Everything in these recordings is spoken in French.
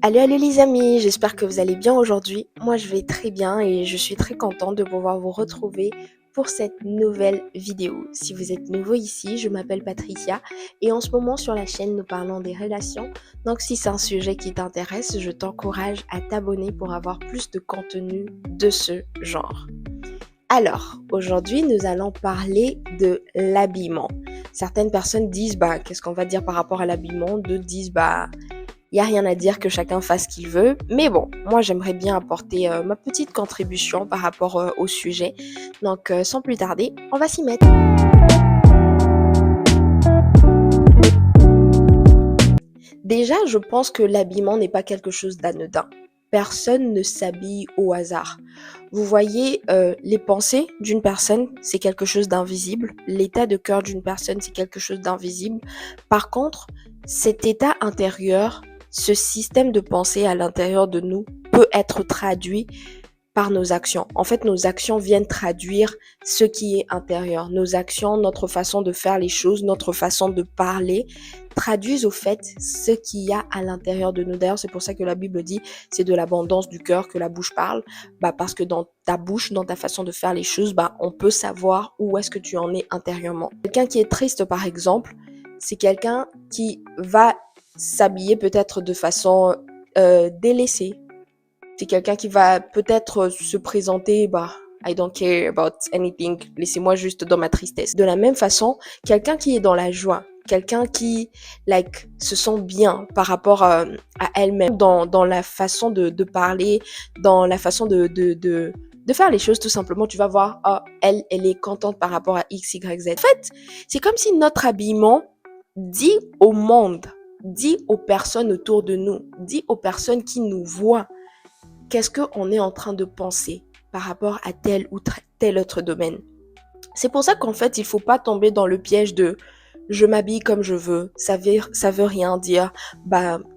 Allô, allô les amis, j'espère que vous allez bien aujourd'hui. Moi je vais très bien et je suis très contente de pouvoir vous retrouver pour cette nouvelle vidéo. Si vous êtes nouveau ici, je m'appelle Patricia et en ce moment sur la chaîne nous parlons des relations. Donc si c'est un sujet qui t'intéresse, je t'encourage à t'abonner pour avoir plus de contenu de ce genre. Alors, aujourd'hui, nous allons parler de l'habillement. Certaines personnes disent, qu'est-ce qu'on va dire par rapport à l'habillement? D'autres disent, il n'y a rien à dire, que chacun fasse ce qu'il veut. Mais bon, moi, j'aimerais bien apporter ma petite contribution par rapport au sujet. Donc, sans plus tarder, on va s'y mettre. Déjà, je pense que l'habillement n'est pas quelque chose d'anodin. Personne ne s'habille au hasard. Vous voyez, les pensées d'une personne, c'est quelque chose d'invisible. L'état de cœur d'une personne, c'est quelque chose d'invisible. Par contre, cet état intérieur, ce système de pensée à l'intérieur de nous peut être traduit par nos actions. En fait, nos actions viennent traduire ce qui est intérieur. Nos actions, notre façon de faire les choses, notre façon de parler, traduisent au fait ce qu'il y a à l'intérieur de nous. D'ailleurs, c'est pour ça que la Bible dit, c'est de l'abondance du cœur que la bouche parle. Parce que dans ta bouche, dans ta façon de faire les choses, on peut savoir où est-ce que tu en es intérieurement. Quelqu'un qui est triste, par exemple, c'est quelqu'un qui va s'habiller peut-être de façon délaissée. C'est quelqu'un qui va peut-être se présenter, I don't care about anything, laissez-moi juste dans ma tristesse. De la même façon, quelqu'un qui est dans la joie, quelqu'un qui, se sent bien par rapport à elle-même, dans la façon de parler, dans la façon de faire les choses, tout simplement, tu vas voir, elle est contente par rapport à X, Y, Z. En fait, c'est comme si notre habillement dit au monde, dit aux personnes autour de nous, dit aux personnes qui nous voient, qu'est-ce qu'on est en train de penser par rapport à tel ou tel autre domaine. C'est pour ça qu'en fait, il ne faut pas tomber dans le piège de « je m'habille comme je veux », ça veut rien dire,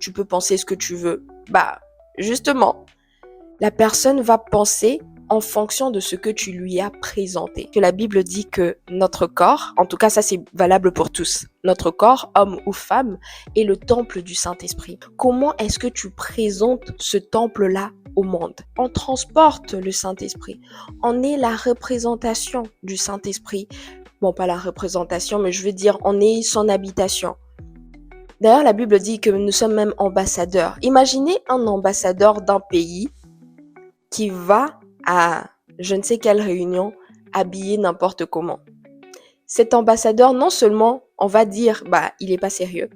tu peux penser ce que tu veux. Justement, la personne va penser en fonction de ce que tu lui as présenté. Que la Bible dit que notre corps, en tout cas ça c'est valable pour tous, notre corps, homme ou femme, est le temple du Saint-Esprit. Comment est-ce que tu présentes ce temple-là au monde? On transporte le Saint-Esprit. On est la représentation du Saint-Esprit. Bon, pas la représentation, mais je veux dire, on est son habitation. D'ailleurs, la Bible dit que nous sommes même ambassadeurs. Imaginez un ambassadeur d'un pays qui va à je ne sais quelle réunion habillé n'importe comment. Cet ambassadeur, non seulement on va dire il est pas sérieux,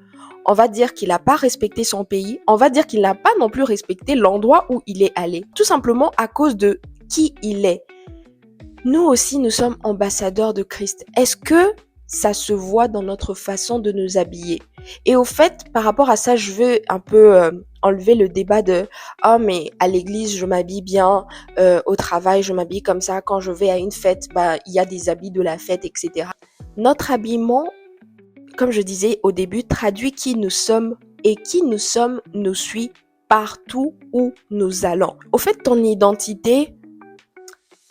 on va dire qu'il n'a pas respecté son pays, on va dire qu'il n'a pas non plus respecté l'endroit où il est allé, tout simplement à cause de qui il est. Nous aussi, nous sommes ambassadeurs de Christ. Est-ce que ça se voit dans notre façon de nous habiller? Et au fait, par rapport à ça, je veux un peu enlever le débat de « Oh, mais à l'église, je m'habille bien, au travail, je m'habille comme ça, quand je vais à une fête, il y a des habits de la fête, etc. » Notre habillement, comme je disais au début, traduit qui nous sommes et qui nous sommes nous suit partout où nous allons. Au fait, ton identité,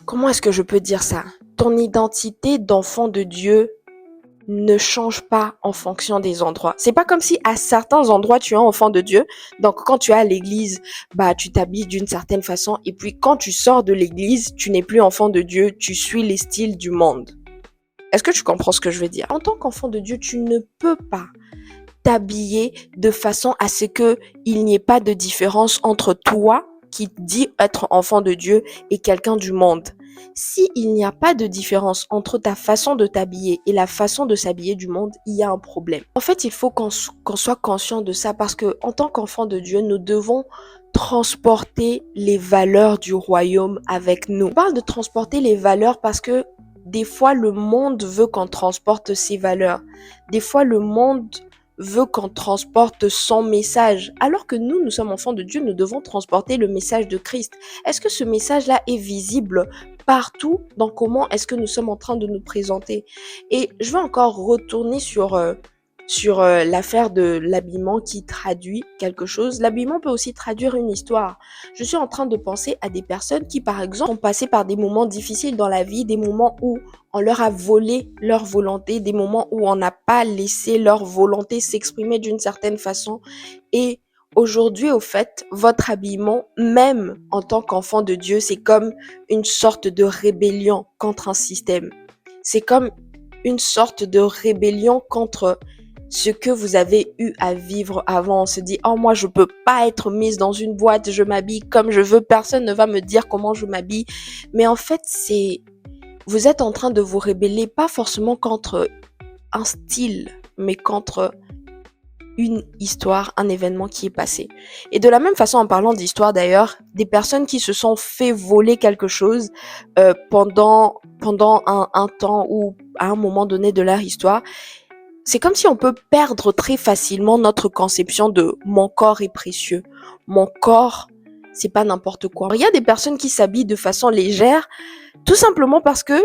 comment est-ce que je peux dire ça? Ton identité d'enfant de Dieu ne change pas en fonction des endroits. C'est pas comme si à certains endroits tu es enfant de Dieu. Donc quand tu es à l'église, tu t'habilles d'une certaine façon et puis quand tu sors de l'église, tu n'es plus enfant de Dieu, tu suis les styles du monde. Est-ce que tu comprends ce que je veux dire? En tant qu'enfant de Dieu, tu ne peux pas t'habiller de façon à ce que il n'y ait pas de différence entre toi qui dit être enfant de Dieu et quelqu'un du monde. Si il n'y a pas de différence entre ta façon de t'habiller et la façon de s'habiller du monde, il y a un problème. En fait, il faut qu'on soit conscient de ça parce que en tant qu'enfant de Dieu, nous devons transporter les valeurs du royaume avec nous. On parle de transporter les valeurs parce que des fois, le monde veut qu'on transporte ses valeurs. Des fois, le monde veut qu'on transporte son message. Alors que nous sommes enfants de Dieu, nous devons transporter le message de Christ. Est-ce que ce message-là est visible partout dans comment est-ce que nous sommes en train de nous présenter? Et je vais encore retourner sur l'affaire de l'habillement qui traduit quelque chose. L'habillement peut aussi traduire une histoire. Je suis en train de penser à des personnes qui, par exemple, ont passé par des moments difficiles dans la vie, des moments où on leur a volé leur volonté, des moments où on n'a pas laissé leur volonté s'exprimer d'une certaine façon et Aujourd'hui, au fait, votre habillement, même en tant qu'enfant de Dieu, c'est comme une sorte de rébellion contre un système. C'est comme une sorte de rébellion contre ce que vous avez eu à vivre avant. On se dit, oh, moi, je peux pas être mise dans une boîte, je m'habille comme je veux, personne ne va me dire comment je m'habille. Mais en fait, vous êtes en train de vous rébeller, pas forcément contre un style, mais contre une histoire, un événement qui est passé. Et de la même façon, en parlant d'histoire d'ailleurs, des personnes qui se sont fait voler quelque chose pendant un temps ou à un moment donné de leur histoire, c'est comme si on peut perdre très facilement notre conception de mon corps est précieux. Mon corps, c'est pas n'importe quoi. Il y a des personnes qui s'habillent de façon légère, tout simplement parce que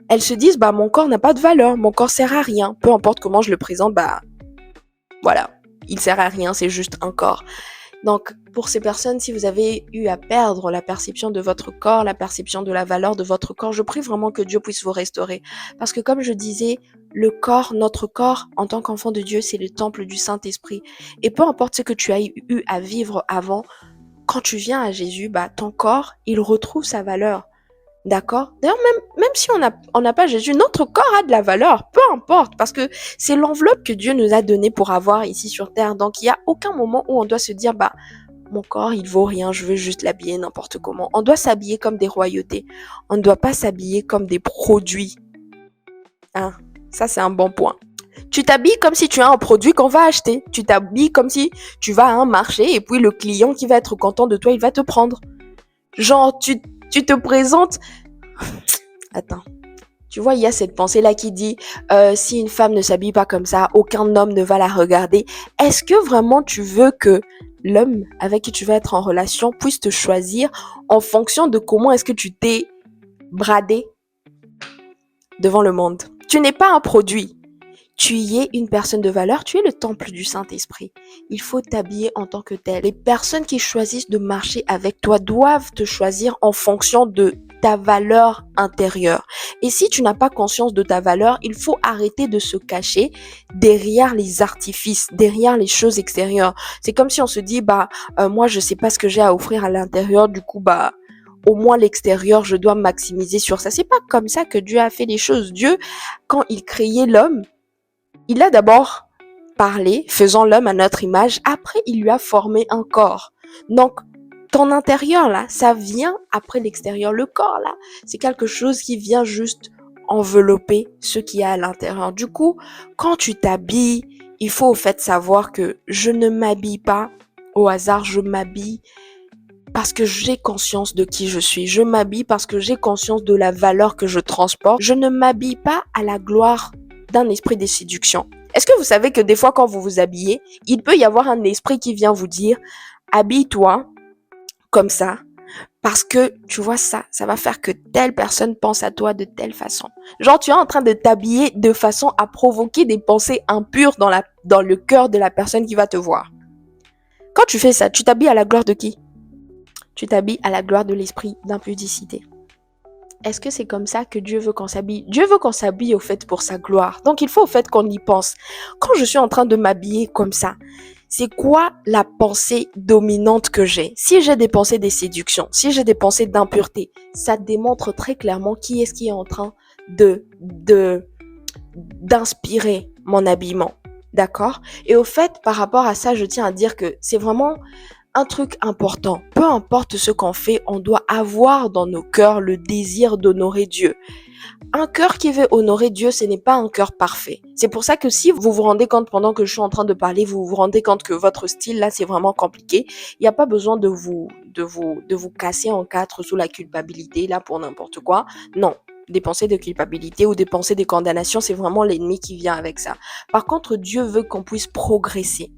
elles se disent, bah, mon corps n'a pas de valeur, mon corps sert à rien. Peu importe comment je le présente, bah, voilà, il sert à rien, c'est juste un corps. Donc, pour ces personnes, si vous avez eu à perdre la perception de votre corps, la perception de la valeur de votre corps, je prie vraiment que Dieu puisse vous restaurer. Parce que comme je disais, le corps, notre corps, en tant qu'enfant de Dieu, c'est le temple du Saint-Esprit. Et peu importe ce que tu as eu à vivre avant, quand tu viens à Jésus, bah, ton corps, il retrouve sa valeur. D'accord? D'ailleurs, même si on n'a pas Jésus, notre corps a de la valeur, peu importe, parce que c'est l'enveloppe que Dieu nous a donnée pour avoir ici sur terre. Donc, il n'y a aucun moment où on doit se dire, bah, mon corps, il vaut rien, je veux juste l'habiller n'importe comment. On doit s'habiller comme des royautés. On ne doit pas s'habiller comme des produits. Hein? Ça, c'est un bon point. Tu t'habilles comme si tu as un produit qu'on va acheter. Tu t'habilles comme si tu vas à un marché et puis le client qui va être content de toi, il va te prendre. Genre, tu te présentes. Attends. Tu vois, il y a cette pensée-là qui dit, si une femme ne s'habille pas comme ça, aucun homme ne va la regarder. Est-ce que vraiment tu veux que l'homme avec qui tu vas être en relation puisse te choisir en fonction de comment est-ce que tu t'es bradé devant le monde? Tu n'es pas un produit. Tu y es une personne de valeur, tu es le temple du Saint-Esprit. Il faut t'habiller en tant que tel. Les personnes qui choisissent de marcher avec toi doivent te choisir en fonction de ta valeur intérieure. Et si tu n'as pas conscience de ta valeur, il faut arrêter de se cacher derrière les artifices, derrière les choses extérieures. C'est comme si on se dit, moi je sais pas ce que j'ai à offrir à l'intérieur, du coup au moins l'extérieur, je dois maximiser sur ça. C'est pas comme ça que Dieu a fait les choses. Dieu, quand il créait l'homme, il a d'abord parlé, faisant l'homme à notre image, après il lui a formé un corps. Donc, ton intérieur là, ça vient après l'extérieur. Le corps là, c'est quelque chose qui vient juste envelopper ce qu'il y a à l'intérieur. Du coup, quand tu t'habilles, il faut au fait savoir que je ne m'habille pas au hasard, je m'habille parce que j'ai conscience de qui je suis. Je m'habille parce que j'ai conscience de la valeur que je transporte. Je ne m'habille pas à la gloire d'un esprit de séduction. Est-ce que vous savez que des fois, quand vous vous habillez, il peut y avoir un esprit qui vient vous dire, habille-toi comme ça, parce que, tu vois, ça va faire que telle personne pense à toi de telle façon. Genre, tu es en train de t'habiller de façon à provoquer des pensées impures dans le cœur de la personne qui va te voir. Quand tu fais ça, tu t'habilles à la gloire de qui? Tu t'habilles à la gloire de l'esprit d'impudicité. Est-ce que c'est comme ça que Dieu veut qu'on s'habille? Dieu veut qu'on s'habille au fait pour sa gloire. Donc il faut au fait qu'on y pense. Quand je suis en train de m'habiller comme ça, c'est quoi la pensée dominante que j'ai? Si j'ai des pensées de séduction, si j'ai des pensées d'impureté, ça démontre très clairement qui est-ce qui est en train d'inspirer mon habillement. D'accord? Et au fait, par rapport à ça, je tiens à dire que c'est vraiment un truc important. Peu importe ce qu'on fait, on doit avoir dans nos cœurs le désir d'honorer Dieu. Un cœur qui veut honorer Dieu, ce n'est pas un cœur parfait. C'est pour ça que si vous vous rendez compte pendant que je suis en train de parler, vous vous rendez compte que votre style là, c'est vraiment compliqué. Il n'y a pas besoin de vous casser en quatre sous la culpabilité là pour n'importe quoi. Non. Des pensées de culpabilité ou des pensées de condamnation, c'est vraiment l'ennemi qui vient avec ça. Par contre, Dieu veut qu'on puisse progresser.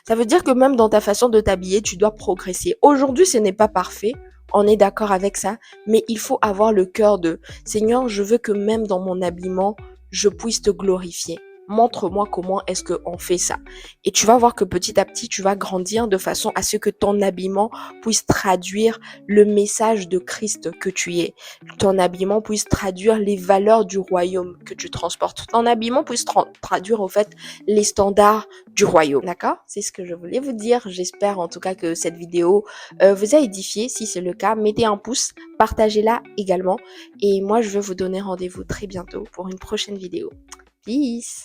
Ça veut dire que même dans ta façon de t'habiller, tu dois progresser. Aujourd'hui, ce n'est pas parfait. On est d'accord avec ça. Mais il faut avoir le cœur de Seigneur, je veux que même dans mon habillement, je puisse te glorifier. montre-moi comment est-ce qu'on fait ça. Et tu vas voir que petit à petit, tu vas grandir de façon à ce que ton habillement puisse traduire le message de Christ que tu es. Ton habillement puisse traduire les valeurs du royaume que tu transportes. Ton habillement puisse traduire au fait les standards du royaume. D'accord? C'est ce que je voulais vous dire. J'espère en tout cas que cette vidéo vous a édifié. Si c'est le cas, mettez un pouce, partagez-la également. Et moi, je vais vous donner rendez-vous très bientôt pour une prochaine vidéo. Peace!